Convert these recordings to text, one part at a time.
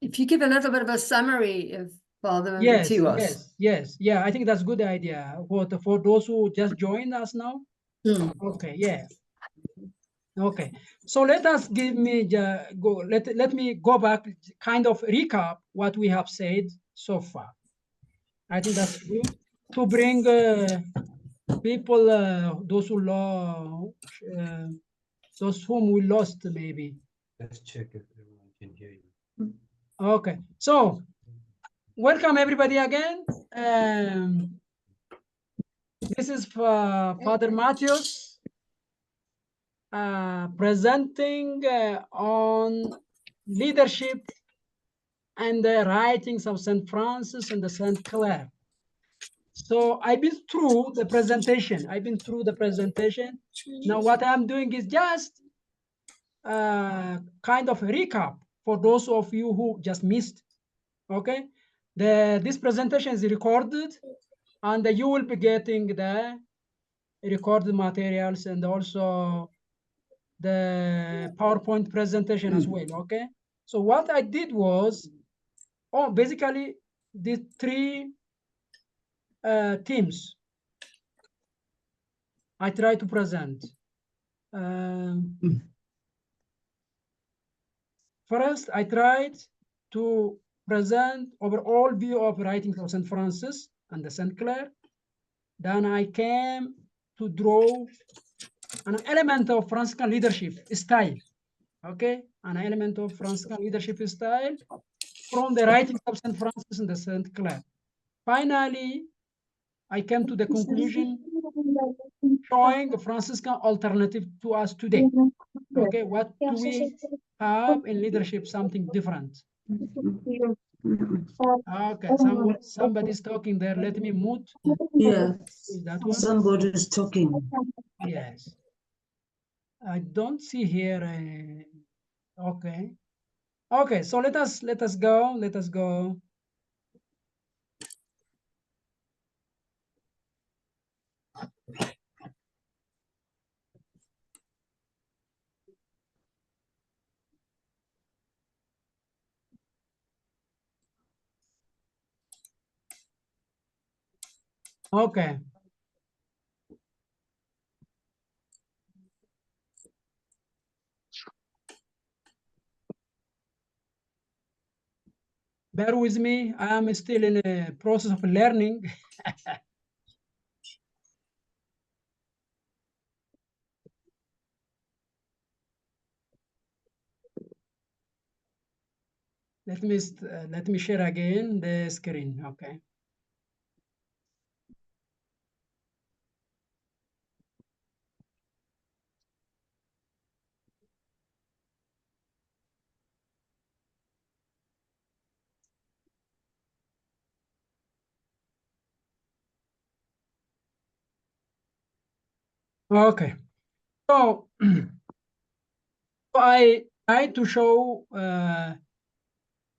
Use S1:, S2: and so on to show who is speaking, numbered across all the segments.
S1: if you give a little bit of a summary of Father
S2: Yes,
S1: to us.
S2: yeah. I think that's a good idea for those who just joined us now. Okay, yeah. Okay, so let me go back, kind of recap what we have said so far. I think that's good to bring people, those whom we lost, maybe.
S3: Let's check if everyone can hear you.
S2: Okay, so welcome everybody again. This is Father Matthias presenting on leadership and the writings of St. Francis and the St. Clare. So I've been through the presentation. Now what I'm doing is just kind of a recap for those of you who just missed. Okay, this presentation is recorded, and you will be getting the recorded materials and also the PowerPoint presentation as well. Okay, so what I did was, basically the three themes I try to present. First, I tried to present overall view of writings of St. Francis and the St. Clare. Then I came to draw an element of Franciscan leadership style. Okay, an element of Franciscan leadership style from the writings of St. Francis and the St. Clare. Finally, I came to the conclusion showing a Franciscan alternative to us today. Okay, what do we have in leadership? Something different. Okay, somebody's talking there. Let me mute.
S4: Yeah,
S2: Is that one?
S4: somebody's talking.
S2: Yes. I don't see here. Okay. Okay, so let us go. Let us go. Okay. Bear with me. I am still in a process of learning. Let me share again the screen. Okay. Okay. So I tried to show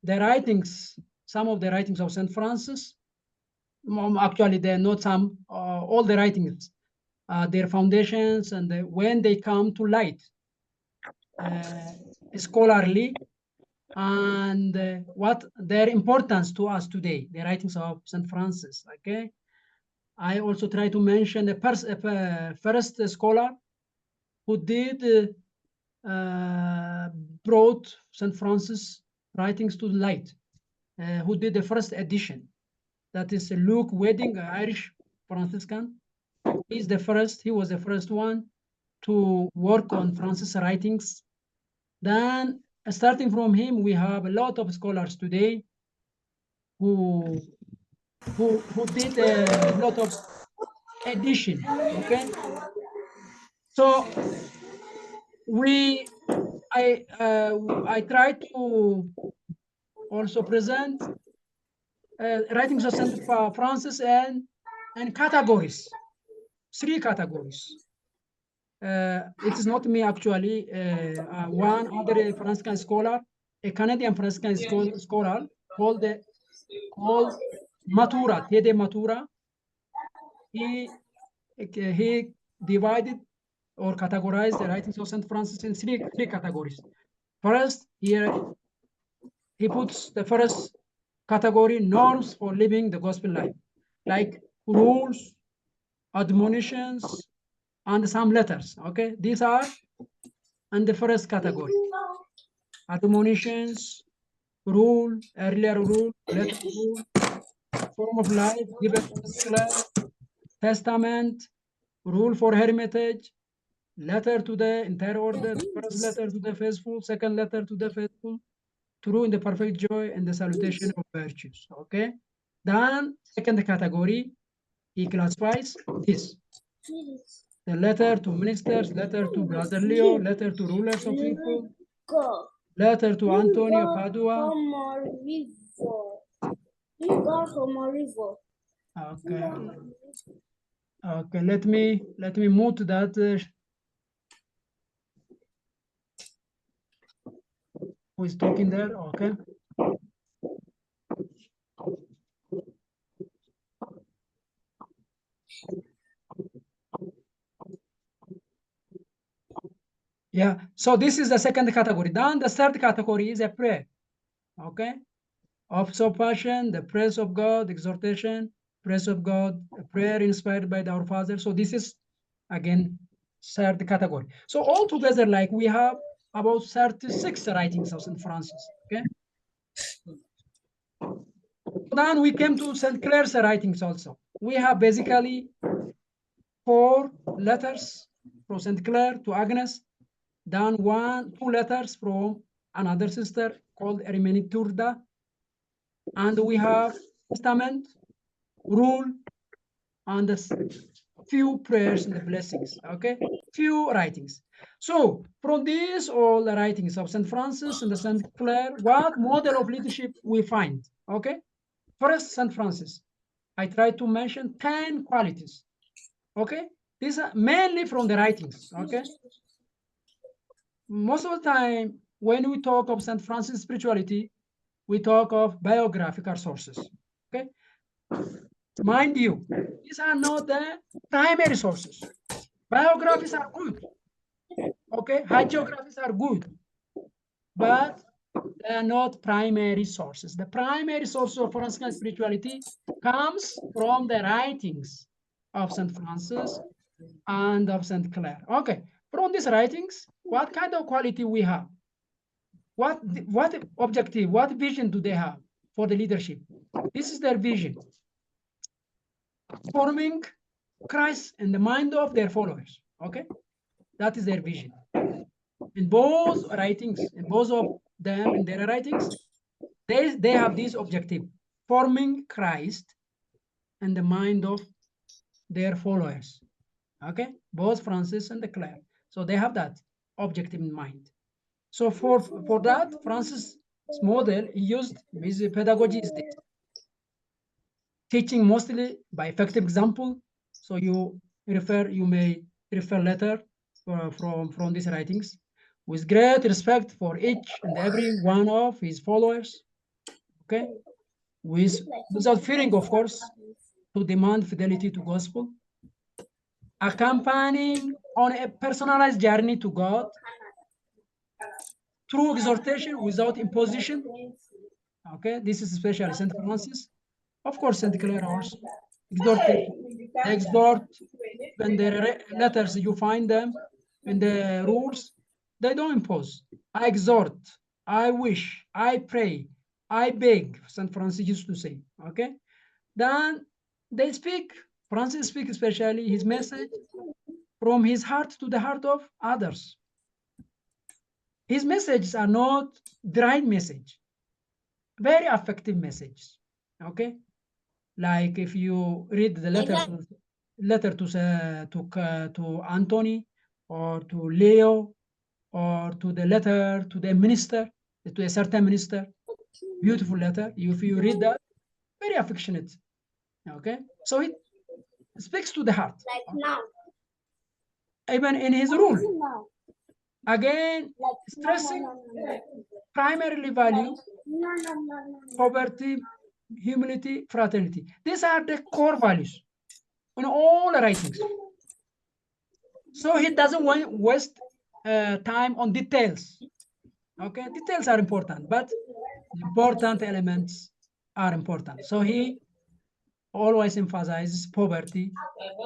S2: the writings, some of the writings of St. Francis. Actually, they're not some, all the writings, their foundations, and when they come to light, scholarly, and what their importance to us today, the writings of St. Francis. Okay, I also try to mention the first scholar who did brought St. Francis writings to light, who did the first edition. That is Luke Wedding, Irish Franciscan. He was the first one to work on Francis writings. Then, starting from him, we have a lot of scholars today who did a lot of edition. Okay, so I try to also present writings of St. Francis and categories, 3 categories. It is not me actually. One other Franciscan scholar, a Canadian Franciscan scholar called Matura, Tede Matura. He divided or categorized the writings of St. Francis in three categories. First, here he puts the first category, norms for living the gospel life, like rules, admonitions, and some letters. Okay, these are in the first category. Admonitions, rule, earlier rule, letter rule, form of life, given Clare, testament, rule for hermitage, letter to the entire order, first letter to the faithful, second letter to the faithful, true in the perfect joy, and the salutation of virtues. Okay. Then second category, he classifies this: the letter to ministers, letter to Brother Leo, letter to rulers of people, letter to Antonio Padua. Okay. Okay. Let me move to that. Who is talking there? Okay. Yeah, so this is the second category. Then the third category is a prayer. Okay, office of passion, the praise of God, exhortation, praise of God, a prayer inspired by our Father. So this is again third category. So altogether, like we have about 36 writings of St. Francis. Okay. Then we came to St. Clare's writings also. We have basically 4 letters from St. Clare to Agnes, then 2 letters from another sister called Ermeniturda, and we have testament, rule, and a few prayers and the blessings. Okay, few writings. So from these all the writings of St. Francis and the St. Clare, what model of leadership we find? Okay, first St. Francis, I try to mention 10 qualities. Okay, these are mainly from the writings. Okay, most of the time when we talk of St. Francis spirituality, we talk of biographical sources. Okay, mind you, these are not the primary sources. Biographies are good. Okay, hagiographies are good, but they are not primary sources. The primary source of Franciscan spirituality comes from the writings of St. Francis and of St. Clare. Okay, from these writings, what kind of quality we have? What objective, what vision do they have for the leadership? This is their vision. Forming Christ in the mind of their followers. Okay, that is their vision. In both writings, in both of them, in their writings, they have this objective: forming Christ in the mind of their followers. Okay, both Francis and the Clare. So they have that objective in mind. So for that, Francis' model, he used his pedagogy is this: teaching mostly by effective example. So you may refer letter from these writings, with great respect for each and every one of his followers. Okay, without fearing, of course, to demand fidelity to gospel, accompanying on a personalized journey to God through exhortation without imposition. Okay, this is especially St. Francis. Of course, St. Clare also exhortation. They exhort when their letters, you find them in the rules, they don't impose. I exhort, I wish, I pray, I beg, St. Francis used to say. Okay, then they speak, Francis speaks especially his message from his heart to the heart of others. His messages are not dry message, very effective messages. Okay, like if you read the letter to Anthony, or to Leo, or to the letter to the minister, to a certain minister, beautiful letter. If you read that, very affectionate. Okay, so it speaks to the heart.
S5: Like now.
S2: Even in his rule, again, stressing primarily value poverty, humility, fraternity. These are the core values in all writings. So he doesn't waste time on details. Okay, details are important, but important elements are important. So he always emphasizes poverty,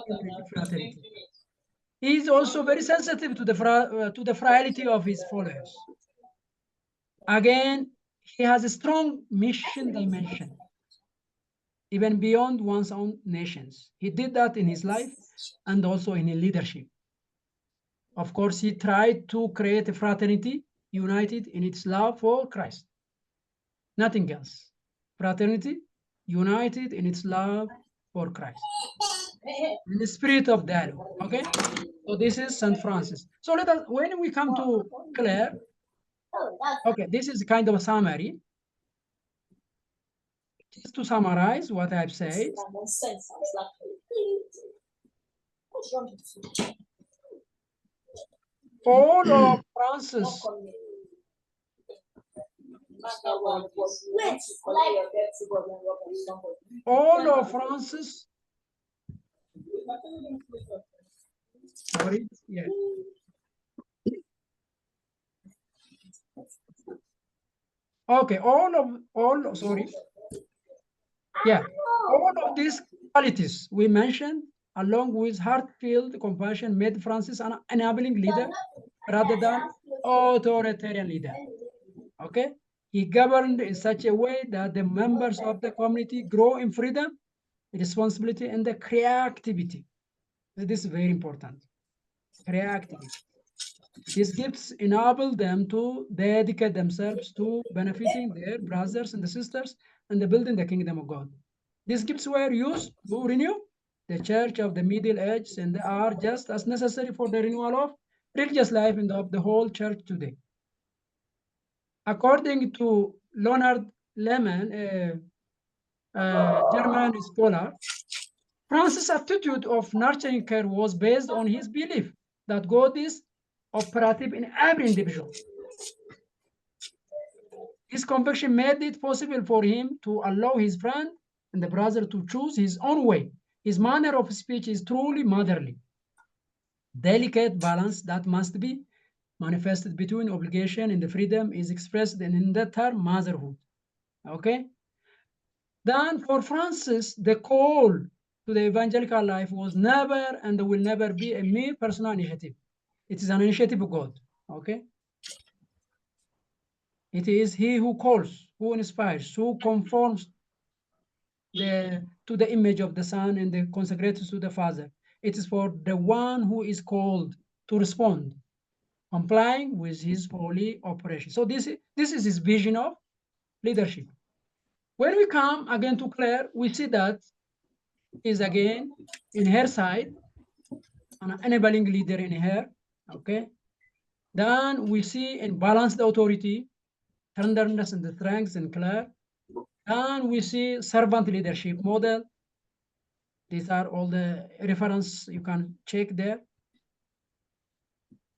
S2: humility, fraternity. He is also very sensitive to the frailty of his followers. Again, he has a strong mission dimension, even beyond one's own nations. He did that in his life and also in his leadership. Of course, he tried to create a fraternity united in its love for Christ. Nothing else. Fraternity united in its love for Christ. In the spirit of dialogue. Okay? So this is St. Francis. So let us, when we come to Clare, okay, this is kind of a summary. Just to summarize what I've said, all of Francis sorry, yeah. Okay, sorry. Yeah, all of these qualities we mentioned, along with heartfelt compassion, made Francis an enabling leader rather than authoritarian leader. Okay, he governed in such a way that the members of the community grow in freedom, responsibility, and the creativity. This is very important. Creativity. These gifts enable them to dedicate themselves to benefiting their brothers and sisters and building the kingdom of God. These gifts were used to renew the church of the Middle Ages and are just as necessary for the renewal of religious life in of the whole church today. According to Leonard Lehman, a German scholar, Francis' attitude of nurturing care was based on his belief that God is operative in every individual. His conviction made it possible for him to allow his friend and the brother to choose his own way. His manner of speech is truly motherly. Delicate balance that must be manifested between obligation and the freedom is expressed in the term motherhood. Okay? Then for Francis, the call to the evangelical life was never and will never be a mere personal initiative. It is an initiative of God. Okay? It is he who calls, who inspires, who conforms to the image of the Son and the consecrated to the Father. It is for the one who is called to respond, complying with his holy operation. So this is his vision of leadership. When we come again to Clare, we see that is again in her side, an enabling leader in her, okay? Then we see in balanced authority, tenderness and the strength in Clare. And we see servant leadership model. These are all the reference you can check there.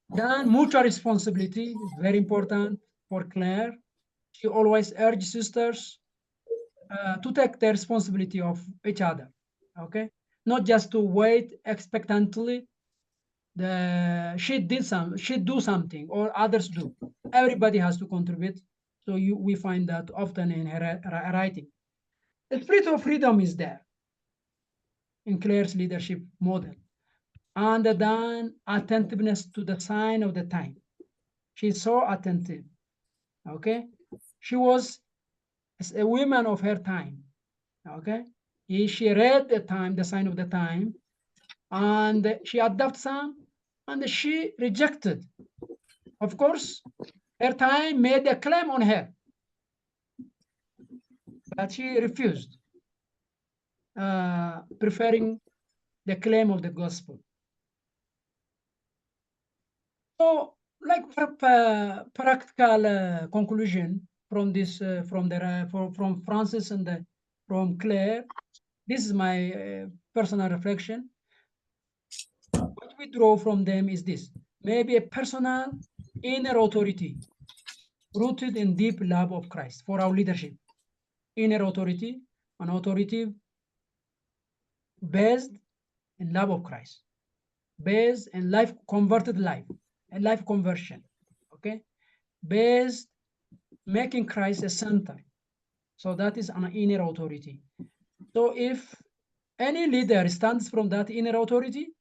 S2: Then mutual responsibility is very important for Clare. She always urges sisters to take the responsibility of each other, okay? Not just to wait expectantly. She do something or others do. Everybody has to contribute. So we find that often in her writing. The spirit of freedom is there in Clare's leadership model. And then attentiveness to the sign of the time. She's so attentive, okay? She was a woman of her time, okay? She read the time, the sign of the time, and she adopted some, and she rejected. Of course, her time made a claim on her, but she refused, preferring the claim of the gospel. So, like practical conclusion from this, from Francis and from Clare, this is my personal reflection. What we draw from them is this: maybe a personal inner authority rooted in deep love of Christ for our leadership. Inner authority, an authority based in love of Christ, based in converted life, and life conversion, okay? Based making Christ a center. So that is an inner authority. So if any leader stands from that inner authority,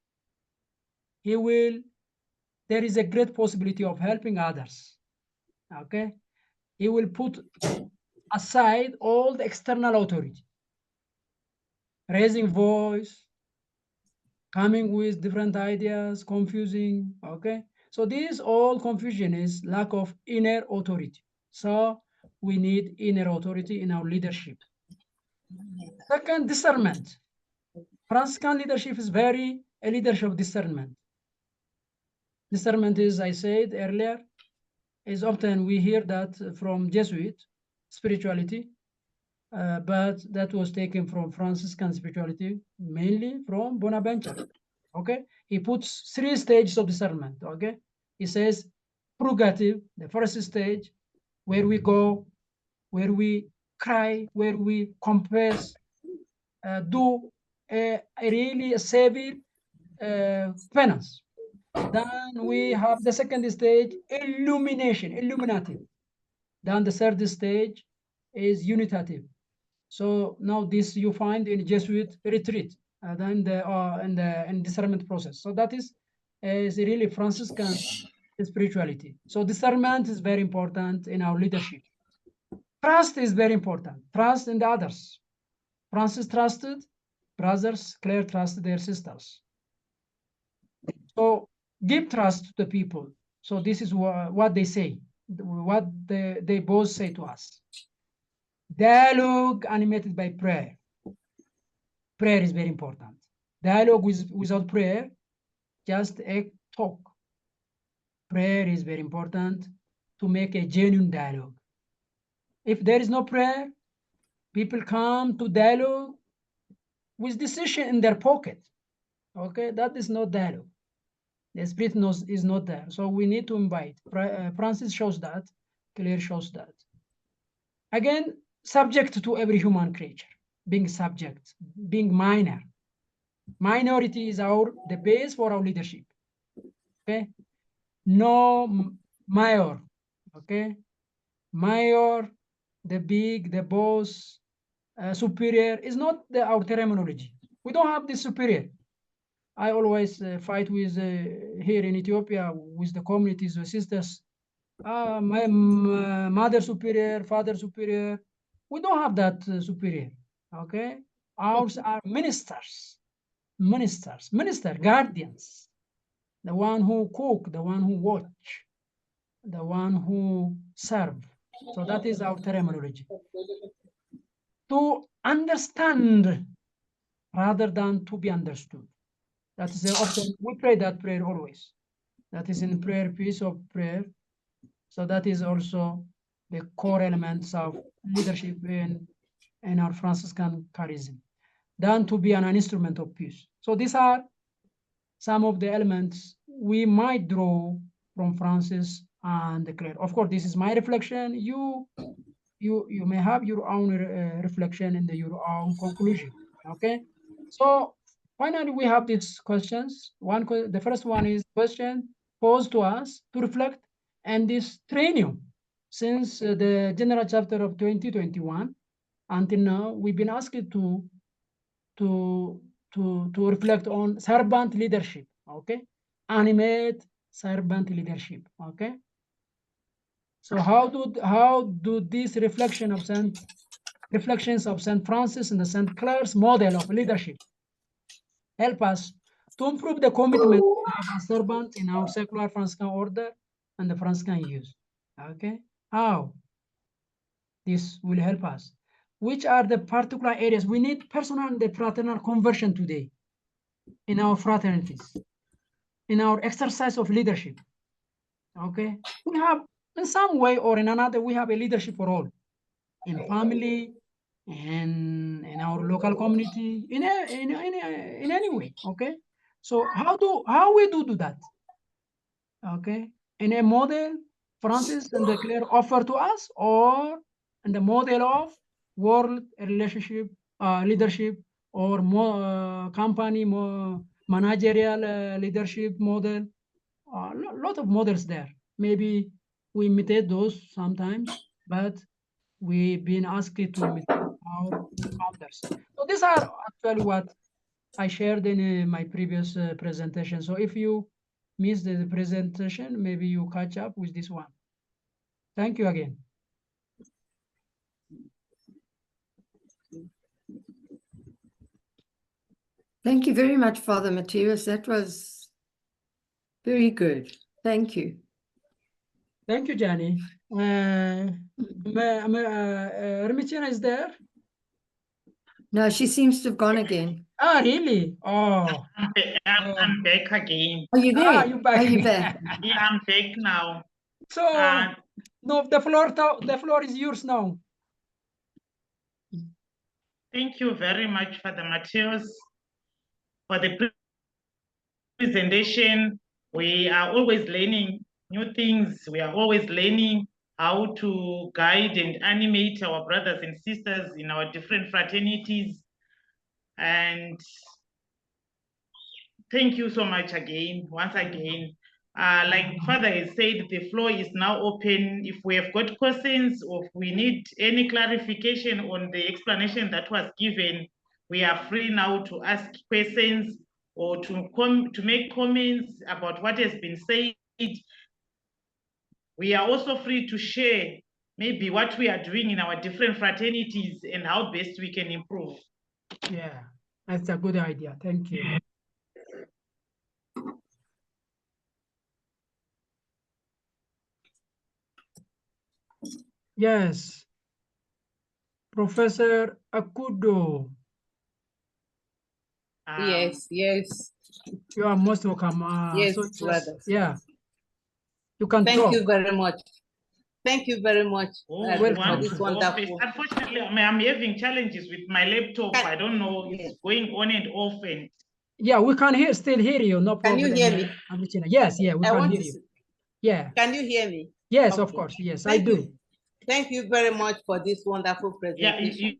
S2: there is a great possibility of helping others. Okay, he will put aside all the external authority, raising voice, coming with different ideas, confusing. Okay, so this all confusion is lack of inner authority. So we need inner authority in our leadership. Second, discernment. Franciscan leadership is a leadership of discernment. Discernment is, I said earlier, is often we hear that from Jesuit spirituality, but that was taken from Franciscan spirituality, mainly from Bonaventure. Okay, he puts 3 stages of discernment. Okay, he says purgative, the first stage, where we go, where we cry, where we confess, do a really severe penance. Then we have the second stage, illuminative. Then the third stage is unitative. So now this you find in Jesuit retreat, then in discernment process. So that is really Franciscan spirituality. So discernment is very important in our leadership. Trust is very important. Trust in the others. Francis trusted brothers, Clare trusted their sisters. So give trust to the people. So this is what they say, what they both say to us. Dialogue animated by prayer. Prayer is very important. Dialogue without prayer, just a talk. Prayer is very important to make a genuine dialogue. If there is no prayer, people come to dialogue with decision in their pocket. Okay, that is not dialogue. The spirit is not there. So we need to invite. Francis shows that, Clare shows that. Again, subject to every human creature, being subject, being minor. Minority is the base for our leadership. Okay, no mayor. Okay, mayor, the big, the boss, superior is not our terminology. We don't have the superior. I always fight with here in Ethiopia with the communities, the sisters. My mother superior, father superior. We don't have that superior. Okay, ours are ministers, guardians, the one who cook, the one who watch, the one who serve. So that is our terminology. To understand rather than to be understood. That is often we pray that prayer always. That is in prayer, piece of prayer. So that is also the core elements of leadership in our Franciscan charism. Then to be an instrument of peace. So these are some of the elements we might draw from Francis and Clare. Of course, this is my reflection. You may have your own reflection and your own conclusion. Okay. So finally, we have these questions. The first one is question posed to us to reflect and this training since the general chapter of 2021 until now, we've been asked to reflect on servant leadership. Okay, animate servant leadership. Okay. So how do these reflections of Saint Francis and the Saint Clare's model of leadership help us to improve the commitment of a servant in our secular Franciscan order and the Franciscan youth? Okay, how this will help us? Which are the particular areas we need personal and fraternal conversion today in our fraternities, in our exercise of leadership? Okay, we have in some way or in another, we have a leadership role in family, in our local community, in any way. Okay, so how we do that? Okay, in a model Francis and the Clare offer to us, or in the model of world relationship leadership, or more company more managerial leadership model. A lot of models there. Maybe we imitate those sometimes, but we've been asked to meet our founders. So these are actually what I shared in my previous presentation. So if you missed the presentation, maybe you catch up with this one. Thank you again.
S1: Thank you very much, Father Matthias. That was very good. Thank you.
S2: Thank you, Jenny. Remitina is there?
S1: No, she seems to have gone again.
S2: Ah, really? Oh,
S5: I'm back again.
S1: Are you there?
S2: you back
S1: Are you
S2: again.
S1: back?
S5: Yeah, I'm back now.
S2: So no, the floor is yours now.
S5: Thank you very much, Father Matthias, for the presentation. We are always learning new things. We are always learning how to guide and animate our brothers and sisters in our different fraternities. And thank you so much again, once again. Like Father has said, the floor is now open. If we have got questions or if we need any clarification on the explanation that was given, we are free now to ask questions or to make comments about what has been said. We are also free to share maybe what we are doing in our different fraternities and how best we can improve.
S2: Yeah, that's a good idea. Thank you. Yes, Professor Akudo,
S6: Yes, yes.
S2: you are most welcome.
S6: Yes,
S2: so just,
S6: brothers.
S2: yeah, you can
S6: Thank
S2: talk.
S6: you very much. Thank you very much
S5: Oh,
S6: for
S2: welcome.
S6: this wonderful.
S5: Unfortunately, I'm having challenges with my laptop. I don't know, it's going on and off. And
S2: Yeah, we can still hear you. No
S6: Can
S2: problem.
S6: you hear me?
S2: Amichina. Yes, yeah, we
S6: I
S2: can
S6: want
S2: hear
S6: to
S2: you.
S6: s-
S2: Yeah.
S6: Can you hear me?
S2: Yes, of
S6: Okay.
S2: course. Yes,
S6: Thank
S2: I do.
S6: you. Thank you very much for this wonderful
S5: yeah,
S6: presentation.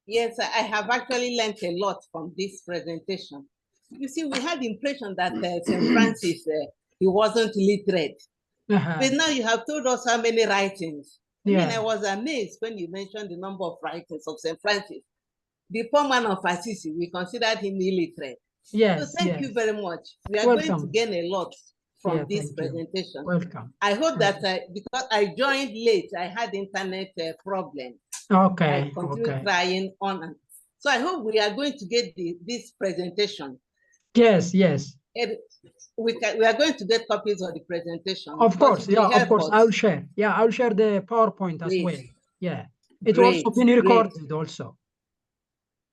S6: Yes, I have actually learned a lot from this presentation. You see, we had the impression that St. Francis, he wasn't literate. But now you have told us how many writings. I mean,
S2: Yeah.
S6: I was amazed when you mentioned the number of writings of St. Francis. The poor man of Assisi, we considered him illiterate.
S2: Yes.
S6: So thank you very much. We are going to
S2: Welcome.
S6: gain a lot from
S2: Yeah,
S6: this
S2: thank you.
S6: presentation.
S2: Welcome.
S6: I hope that because I joined late, I had internet problem.
S2: Okay.
S6: I continued
S2: Okay.
S6: trying on. So I hope we are going to get this presentation.
S2: Yes. Yes.
S6: We are going to get copies of the presentation.
S2: Of
S6: because
S2: course.
S6: it will
S2: Yeah. Of
S6: help
S2: course.
S6: us.
S2: I'll share. Yeah. I'll share the PowerPoint as
S6: Great.
S2: well. Yeah. It
S6: Great,
S2: also been recorded also.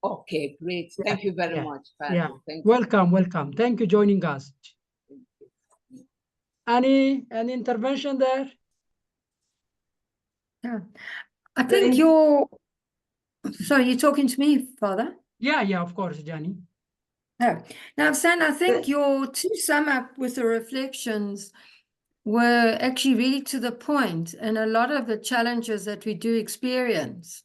S6: Okay, great. Thank you very much, Father.
S2: Yeah.
S6: Thank you.
S2: Welcome. Welcome. Thank you joining us. Any intervention there?
S1: Yeah. I think sorry, you're talking to me, Father?
S2: Yeah. Yeah. Of course, Johnny.
S1: No. Now, Sam, I think your to sum up with the reflections were actually really to the point, and a lot of the challenges that we do experience,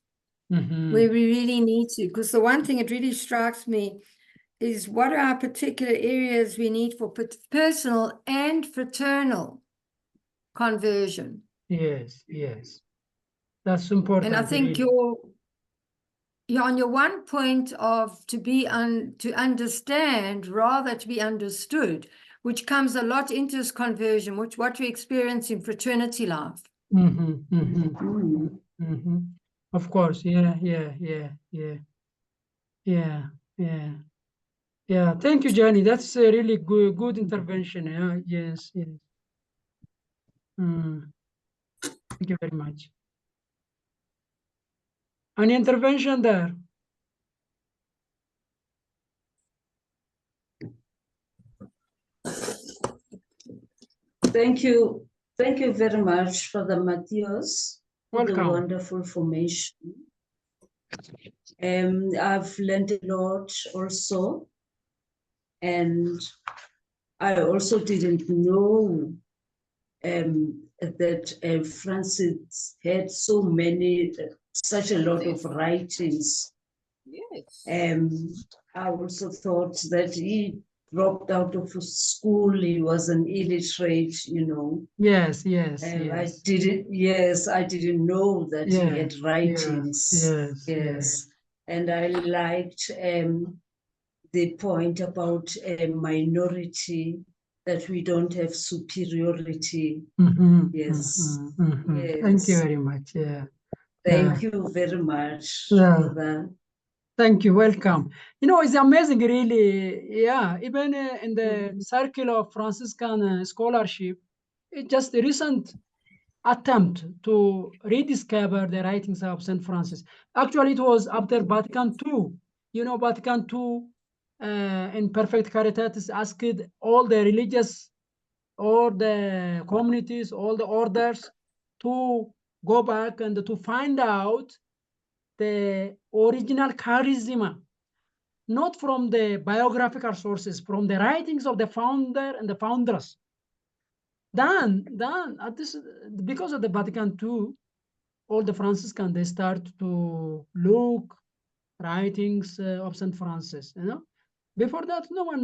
S1: where we really need to, because the one thing that really strikes me is what are our particular areas we need for personal and fraternal conversion.
S2: Yes. Yes. That's important.
S1: And I think
S2: really.
S1: you're on your one point of to understand rather to be understood, which comes a lot into this conversion, which what we experience in fraternity life.
S2: Of course, yeah. Thank you, Jenny. That's a really good intervention. Yes. Thank you very much. Any intervention there?
S4: Thank you. Thank you very much, Father Matthias, for the
S2: Welcome.
S4: wonderful information. I've learned a lot also. And I also didn't know that Francis had such a lot of writings.
S6: Yes.
S4: I also thought that he dropped out of school. He was an illiterate, you know.
S2: Yes, yes,
S4: And
S2: yes.
S4: I didn't know that he
S2: Yeah,
S4: had writings.
S2: yes,
S4: Yes. And I liked the point about a minority, that we don't have superiority.
S2: Mhm,
S4: Yes.
S2: mhm, mhm. Thank you
S4: Yes.
S2: very much. Yeah.
S4: Thank you very much
S2: Yeah.
S4: for that.
S2: Thank you. Welcome. You know, it's amazing, really. Yeah. Even in the circle of Franciscan scholarship, it's just a recent attempt to rediscover the writings of St. Francis. Actually, it was after Vatican II. You know, Vatican II in Perfect Caritatis asked all the religious, all the communities, all the orders to go back and to find out the original charisma, not from the biographical sources, from the writings of the founder and the founders. Then at this, because of the Vatican II, all the Franciscans, they start to look writings of St. Francis, you know. Before that, no one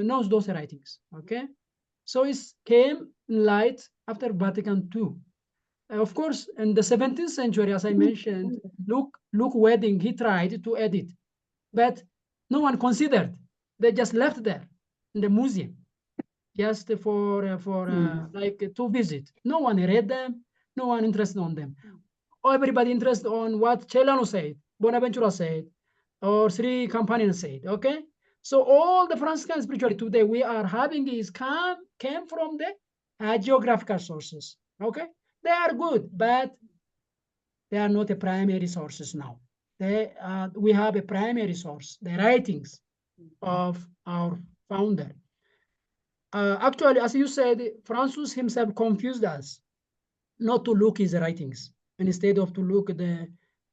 S2: knows those writings, okay? So it came light after Vatican II. Of course, in the 17th century, as I mentioned, Luke Wedding, he tried to edit, but no one considered. They just left there in the museum, just for like to visit. No one read them. No one interested on them. Everybody interested on what Celano said, Bonaventura said, or Sri Campanina said. Okay, so all the Franciscan spirituality today we are having is came from the geographical sources. Okay, they are good, but they are not the primary sources now. We have a primary source, the writings of our founder. Actually, as you said, Francis himself confused us not to look his writings, and instead of to look at the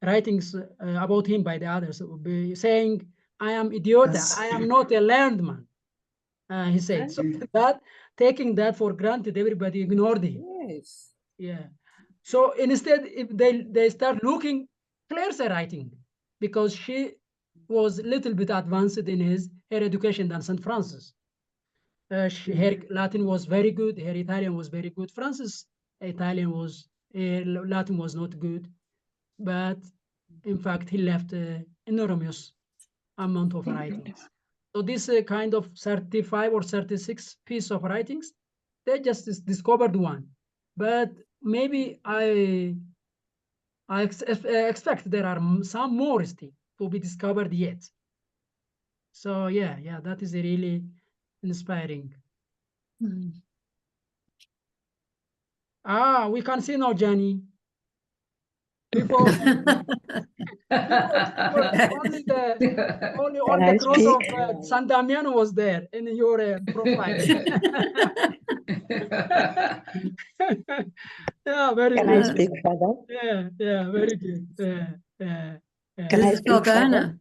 S2: writings about him by the others, saying, I am idiota,
S4: Yes.
S2: I am not a learned man, he said. So that, taking that for granted, everybody ignored him.
S6: Yes.
S2: Yeah. So instead, if they start looking Clare's writing, because she was a little bit advanced in her education than St. Francis. Her Latin was very good. Her Italian was very good. Francis' Italian was, Latin was not good. But in fact, he left an enormous amount of writings. So this kind of 35 or 36 piece of writings, they just discovered one. But maybe I expect there are some more still to be discovered yet. So yeah, that is really inspiring. We can see now, Johnny. Before, only on the cross of San Damiano was there in your profile. Yeah, very
S7: Can
S2: good.
S7: I speak further?
S2: Yeah, very good.
S7: Can I
S1: This is
S7: speak further?
S1: Morgana.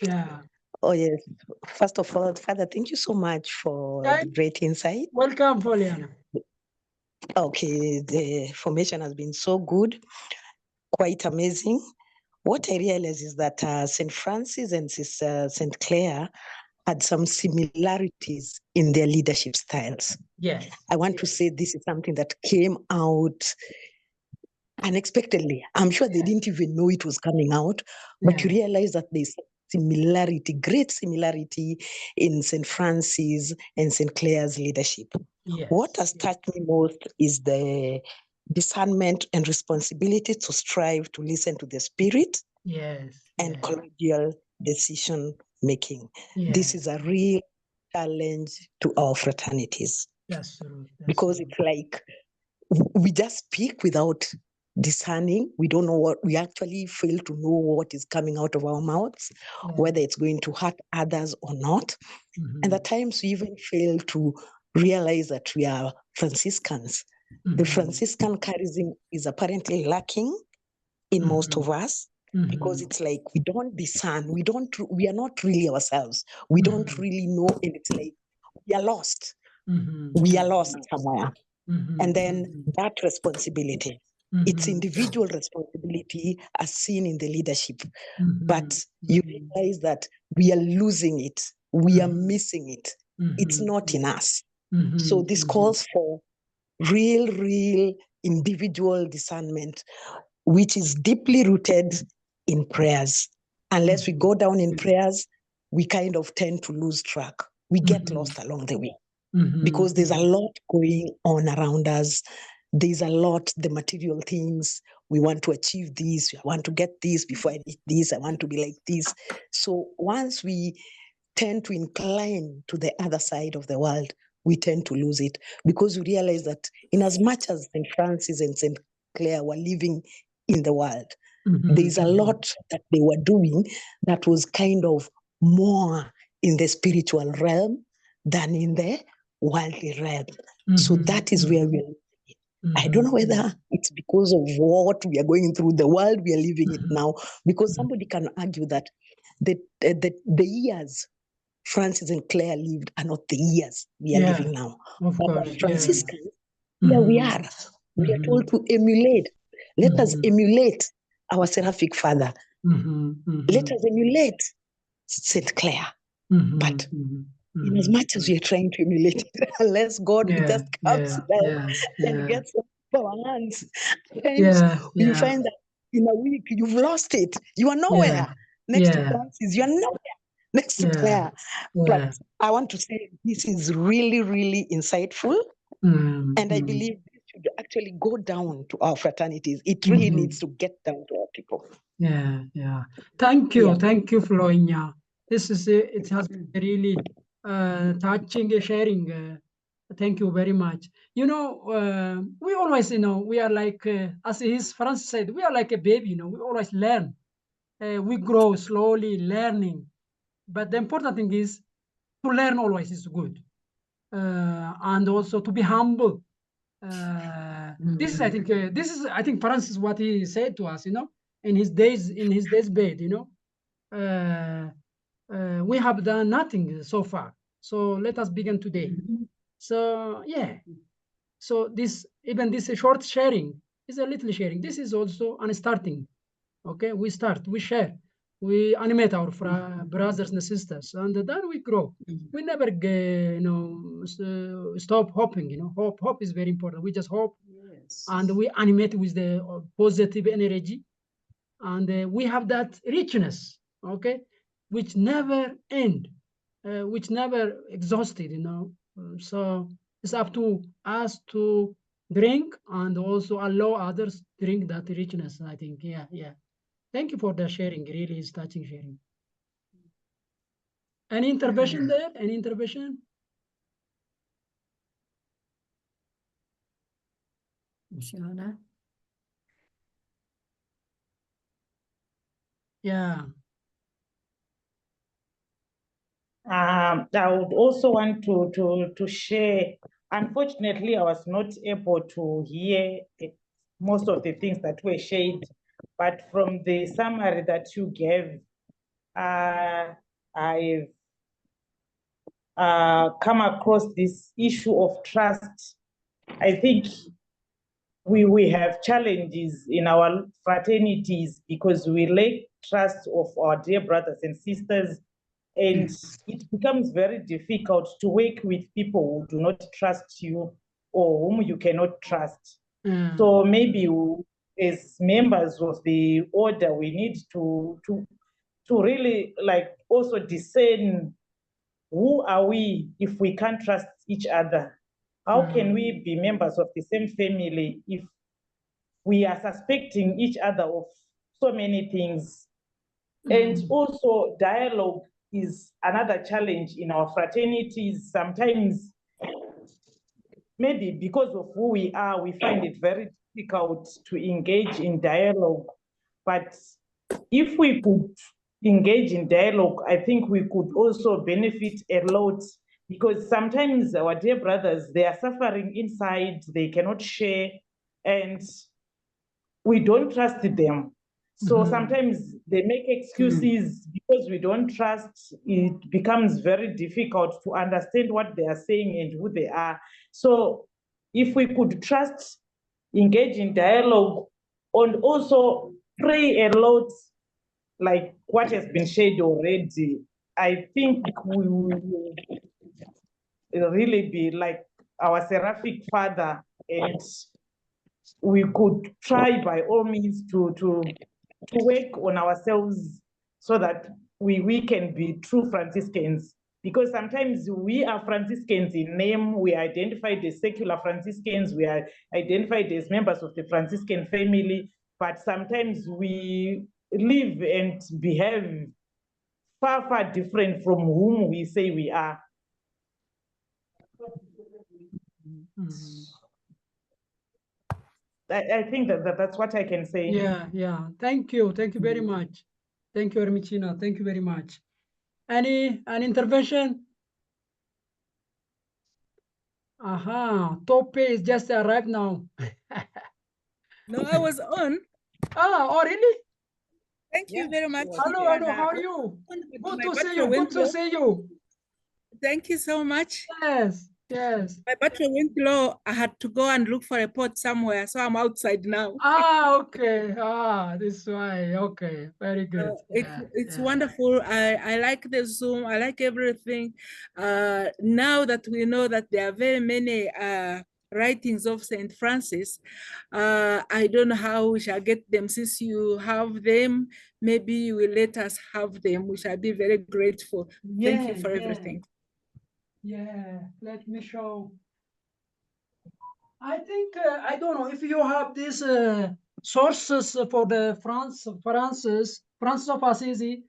S2: Yeah.
S7: Oh, yes. First of all, Father, thank you so much for the great insight.
S2: Welcome, Poliana.
S7: Okay, the formation has been so good, quite amazing. What I realized is that St. Francis and St. Clare had some similarities in their leadership styles.
S2: Yes.
S7: I want to say this is something that came out unexpectedly. I'm sure they didn't even know it was coming out, but you realize that there's similarity, great similarity in St. Francis and St. Clare's leadership.
S2: Yes.
S7: What has touched me most is the discernment and responsibility to strive to listen to the spirit and collegial decision making. This is a real challenge to our fraternities.
S2: That's true.
S7: Because it's like we just speak without discerning. We don't know what, we actually fail to know what is coming out of our mouths, whether it's going to hurt others or not. And at times we even fail to realize that we are Franciscans. The Franciscan charism is apparently lacking in most of us, because it's like we don't discern, we are not really ourselves. We don't really know, and it's like we are lost. We are lost somewhere. And then that responsibility, it's individual responsibility as seen in the leadership. But you realize that we are losing it we are missing it. It's not in us. So this calls for real individual discernment, which is deeply rooted in prayers. Unless we go down in prayers, we kind of tend to lose track. We get lost along the way because there's a lot going on around us. There's a lot, the material things. We want to achieve this. I want to get this before I eat this. I want to be like this. So once we tend to incline to the other side of the world, we tend to lose it because we realize that in as much as St. Francis and St. Clare were living in the world, there's a lot that they were doing that was kind of more in the spiritual realm than in the worldly realm. So that is where we're. I don't know whether it's because of what we are going through, the world we are living in now, because somebody can argue that the years Francis and Clare lived are not the years we are living now.
S2: Of
S7: But
S2: course,
S7: as Franciscans, here we are. We are told to emulate. Let us emulate our seraphic father. Let us emulate St. Clare. But in as much as we are trying to emulate it, unless God just comes down and gets our hands, you find that in a week you've lost it. You are nowhere next to Francis. You are nowhere next to Clare. But I want to say this is really insightful. And I believe this should actually go down to our fraternities. It really needs to get down to our people.
S2: Thank you, Floinya. This is it has been really touching sharing. Thank you very much. You know, we always, we are like, as his Francis said, we are like a baby. We always learn. We grow slowly, learning. But the important thing is to learn always is good, and also to be humble. This is, I think, Francis, what he said to us, in his deathbed, we have done nothing so far. So let us begin today. So so this short sharing is a little sharing. This is also an starting. Okay, we start, we share, we animate our brothers and sisters, and then we grow. We never stop hoping. Hope is very important. We just hope, and we animate with the positive energy, and we have that richness, okay, which never end, which never exhausted. So it's up to us to drink and also allow others drink that richness. I think, Thank you for the sharing. Really is touching sharing. Any intervention there? Any intervention?
S1: Shana?
S2: Yeah.
S5: I would also want to share. Unfortunately, I was not able to hear most of the things that were shared, but from the summary that you gave, I've come across this issue of trust. I think we have challenges in our fraternities because we lack trust of our dear brothers and sisters. And it becomes very difficult to work with people who do not trust you or whom you cannot trust. So maybe as members of the order, we need to really also discern who are we if we can't trust each other. How can we be members of the same family if we are suspecting each other of so many things? And also dialogue is another challenge in our fraternities. Sometimes, maybe because of who we are, we find it very difficult to engage in dialogue. But if we could engage in dialogue, I think we could also benefit a lot, because sometimes our dear brothers, they are suffering inside, they cannot share, and we don't trust them. So sometimes they make excuses because we don't trust. It becomes very difficult to understand what they are saying and who they are. So if we could trust, engage in dialogue, and also pray a lot, like what has been shared already, I think we will really be like our seraphic father, and we could try by all means to work on ourselves so that we can be true Franciscans. Because sometimes we are Franciscans in name, we are identified as secular Franciscans, we are identified as members of the Franciscan family, but sometimes we live and behave far, far different from whom we say we are. I think that's what I can say.
S2: Yeah. Thank you very much. Thank you, Ermichina. Thank you very much. An intervention? Aha, Tope is just arrived now.
S8: No, I was on.
S2: Oh, really?
S8: Thank you very much.
S2: Hello,
S8: Anna.
S2: how are you?
S8: My
S2: Good to see
S8: battery
S2: you. Good
S8: went
S2: to
S8: low.
S2: see you.
S8: Thank you so much.
S2: Yes.
S8: My battery went low. I had to go and look for a port somewhere, so I'm outside now.
S2: Okay. This way. Okay, very good.
S8: It's wonderful. I like the Zoom. I like everything. Now that we know that there are very many writings of Saint Francis, I don't know how we shall get them. Since you have them, maybe you will let us have them. We shall be very grateful. Thank you for everything.
S2: Yeah, let me show. I think I don't know if you have these sources for the Francis of Assisi.